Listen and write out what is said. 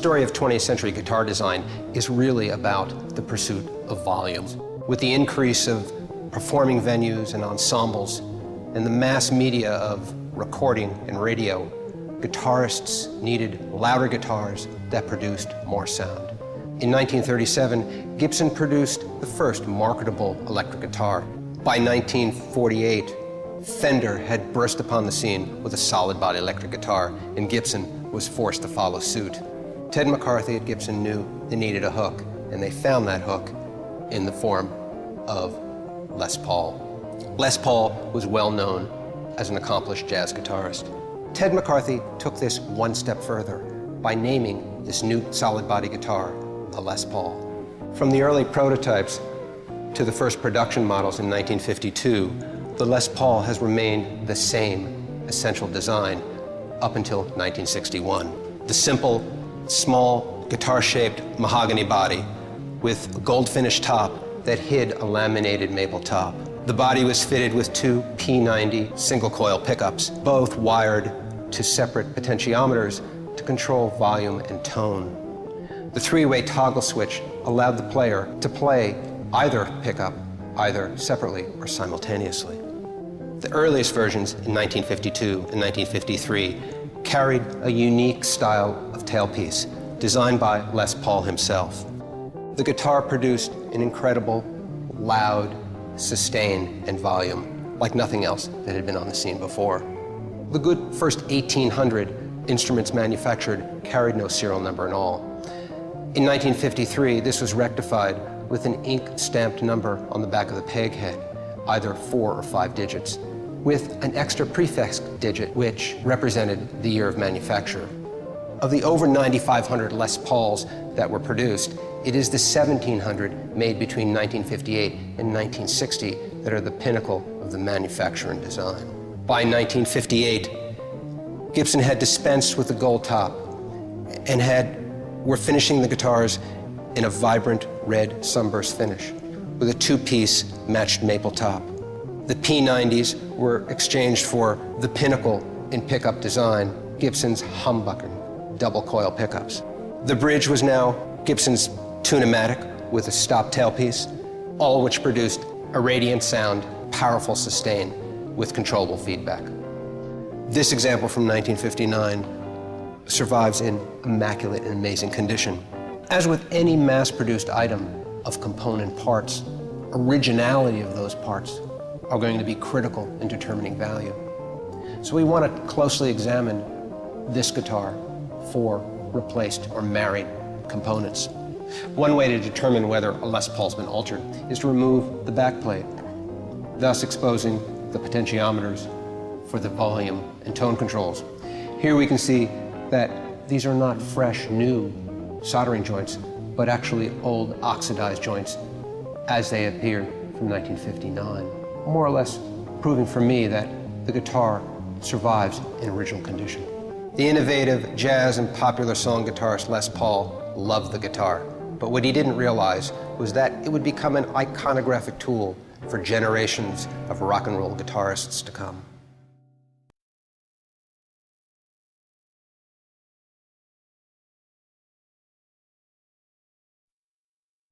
story of 20th century guitar design is really about the pursuit of volume. With the increase of performing venues and ensembles and the mass media of recording and radio, guitarists needed louder guitars that produced more sound. In 1937, Gibson produced the first marketable electric guitar. By 1948, Fender had burst upon the scene with a solid body electric guitar, and Gibson was forced to follow suit. Ted McCarthy at Gibson knew they needed a hook, and they found that hook in the form of Les Paul. Les Paul was well known as an accomplished jazz guitarist. Ted McCarthy took this one step further by naming this new solid body guitar the Les Paul. From the early prototypes to the first production models in 1952, the Les Paul has remained the same essential design up until 1961. The simple, small, guitar-shaped mahogany body with a gold finish top that hid a laminated maple top. The body was fitted with two P90 single-coil pickups, both wired to separate potentiometers to control volume and tone. The three-way toggle switch allowed the player to play either pickup, either separately or simultaneously. The earliest versions in 1952 and 1953 carried a unique style of tailpiece designed by Les Paul himself. The guitar produced an incredible, loud sustain and volume like nothing else that had been on the scene before. The good first 1,800 instruments manufactured carried no serial number at all. In 1953, this was rectified with an ink-stamped number on the back of the peg head, either 4 or 5 digits, with an extra prefix digit which represented the year of manufacture. Of the over 9,500 Les Pauls that were produced, it is the 1,700 made between 1958 and 1960 that are the pinnacle of the manufacture and design. By 1958, Gibson had dispensed with the gold top and were finishing the guitars in a vibrant red sunburst finish with a two-piece matched maple top. The P90s were exchanged for the pinnacle in pickup design, Gibson's humbucker double coil pickups. The bridge was now Gibson's Tune-O-Matic with a stop tailpiece, all of which produced a radiant sound, powerful sustain with controllable feedback. This example from 1959 survives in immaculate and amazing condition. As with any mass-produced item of component parts, originality of those parts are going to be critical in determining value. So we want to closely examine this guitar for replaced or married components. One way to determine whether a Les Paul's been altered is to remove the backplate, thus exposing the potentiometers for the volume and tone controls. Here we can see that these are not fresh, new soldering joints, but actually old oxidized joints as they appeared from 1959. More or less proving for me that the guitar survives in original condition. The innovative jazz and popular song guitarist Les Paul loved the guitar, but what he didn't realize was that it would become an iconographic tool for generations of rock and roll guitarists to come.